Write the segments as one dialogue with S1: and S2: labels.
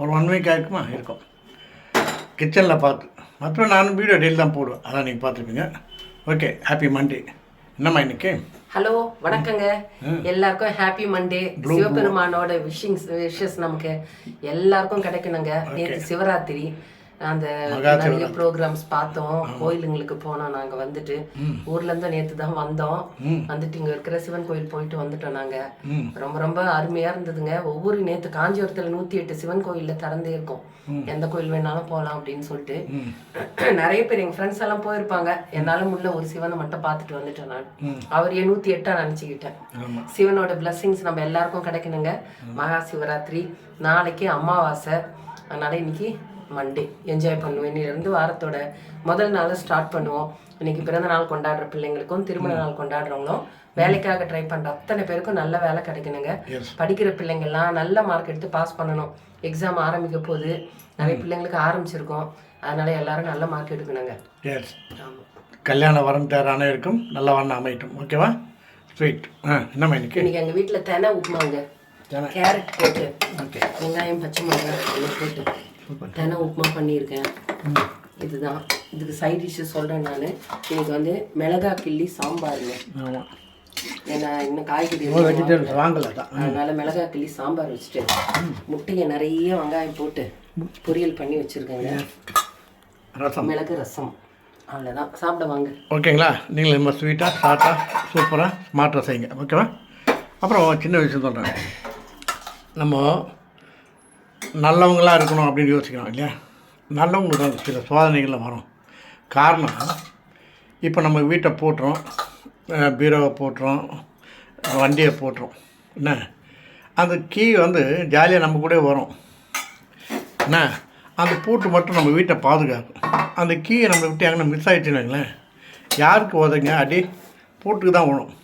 S1: ஒரு 1 வீக் ஆகிருக்குமா இருக்கும் கிச்சனில் பார்த்து. மற்றபடி நானும் வீடியோ டெய்லி தான் போடுவேன், அதான் நீங்கள் பார்த்துருப்பீங்க. Okay, happy Monday. என்னம்மா இன்னைக்கு?
S2: ஹலோ, வணக்கங்க. எல்லாருக்கும் ஹாப்பி மண்டே. சிவபெருமானோட விஷஸ் நமக்கு எல்லாருக்கும் கிடைக்கணுங்க. நேற்று சிவராத்திரி, அந்த நிறைய ப்ரோக்ராம்ஸ் பார்த்தோம், கோயிலுங்களுக்கு போனோம். நாங்க வந்துட்டு ஊர்ல இருந்து நேற்று தான் வந்தோம். வந்துட்டு இங்க இருக்கிற சிவன் கோயில் போயிட்டு வந்துட்டோம். நாங்க ரொம்ப ரொம்ப அருமையா இருந்ததுங்க. ஒவ்வொரு நேற்று காஞ்சிபுரத்துல 108 சிவன் கோயில்ல திறந்தே இருக்கும். எந்த கோயில் வேணாலும் போகலாம் அப்படின்னு சொல்லிட்டு நிறைய பேர் எங்க ஃப்ரெண்ட்ஸ் எல்லாம் போயிருப்பாங்க. என்னால முடியல, ஒரு சிவனை மட்டும் பார்த்துட்டு வந்துட்டேன். நான் அவரையே 108 நினைச்சுக்கிட்டேன். சிவனோட பிளஸ்ஸிங்ஸ் நம்ம எல்லாருக்கும் கிடைக்கணுங்க. மகா சிவராத்திரி நாளைக்கு அமாவாசை, அதனால இன்னைக்கு மண்டே என்ஜாய் பண்ணுவோம். இன்னிலிருந்து வாரத்தோட முதல் நாள் ஸ்டார்ட் பண்ணுவோம். இன்னைக்கு பிறந்த நாள் கொண்டாடுற பிள்ளைங்களுக்கும் திருமண நாள் கொண்டாடுறவங்களும் வேலைக்காக ட்ரை பண்ற அத்தனை பேருக்கும் நல்ல வேலை கிடைக்கணுங்க. படிக்கிற பிள்ளைங்கள்லாம் நல்ல மார்க் எடுத்து பாஸ் பண்ணணும். எக்ஸாம் ஆரம்பிக்க போது நிறைய பிள்ளைங்களுக்கு ஆரம்பிச்சிருக்கோம். அதனால எல்லாரும் நல்ல மார்க் எடுக்கணுங்க.
S1: கல்யாண வரம் தேர் அனைவருக்கும் நல்ல வண்ணம் அமையட்டும். ஓகேவா? ஸ்வீட். என்னம்மா இன்னைக்கு
S2: எங்கள் வீட்டில் தெனை உப்புமாங்க. கேரட் போட்டு வெங்காயம் பச்சை மிளகாய் போட்டு தெனை உப்புமா பண்ணியிருக்கேன். இதுதான் இதுக்கு சைட் டிஷ்ஷு சொல்கிறேன். நான் இன்னைக்கு வந்து மிளகா கிள்ளி சாம்பாருங்க.
S1: ஆமாம்,
S2: ஏன்னா இன்னும் காய்கறி
S1: வாங்கல,
S2: அதனால மிளகா கிள்ளி சாம்பார் வச்சுட்டு முட்டையை நிறைய வெங்காயம் போட்டு பொரியல் பண்ணி வச்சுருக்கேங்க.
S1: ரசம்,
S2: மிளகு ரசம், அவ்வளோதான். சாப்பிட வாங்க.
S1: ஓகேங்களா? நீங்களும் ரொம்ப ஸ்வீட்டாக ஷார்ட்டாக சூப்பராக ஸ்மார்ட்டாக செய்யுங்க. ஓகேவா? அப்புறம் சின்ன விஷயம் சொல்கிறேன். நம்ம நல்லவங்களாக இருக்கணும் அப்படின்னு யோசிக்கணும் இல்லையா? நல்லவங்களுக்கு தான் சில சோதனைகளில் வரும். காரணம், இப்போ நம்ம வீட்டை போட்டுறோம், பீரோவை போட்டுறோம், வண்டியை போட்டுறோம். என்ன, அந்த கீ வந்து ஜாலியாக நம்ம கூட வரும். என்ன, அந்த பூட்டு மட்டும் நம்ம வீட்டை பாதுகாக்கும். அந்த கீயை நம்ம விட்டு எங்கே மிஸ் ஆகிடுச்சுன்னு யாருக்கு உதங்க அடி பூட்டுக்கு தான் விழும்.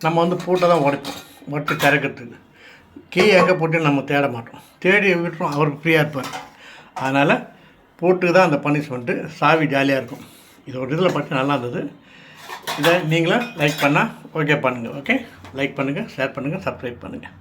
S1: நம்ம வந்து பூட்டை தான் உடைப்போம், மட்டும் திறக்கிறதுக்கு. கீ எங்கே போட்டு நம்ம தேட மாட்டோம், தேடி விட்டுரும், அவருக்கு ஃப்ரீயாக இருப்பார். அதனால் பூட்டுக்கு தான் அந்த பனிஷ்மெண்ட்டு. சாவி ஜாலியாக இருக்கும். இது ஒரு இதில் பற்றி நல்லா இருந்தது. இதை நீங்களும் லைக் பண்ணால் ஓகே பண்ணுங்கள். ஓகே, லைக் பண்ணுங்கள், ஷேர் பண்ணுங்கள், சப்ஸ்கிரைப் பண்ணுங்கள்.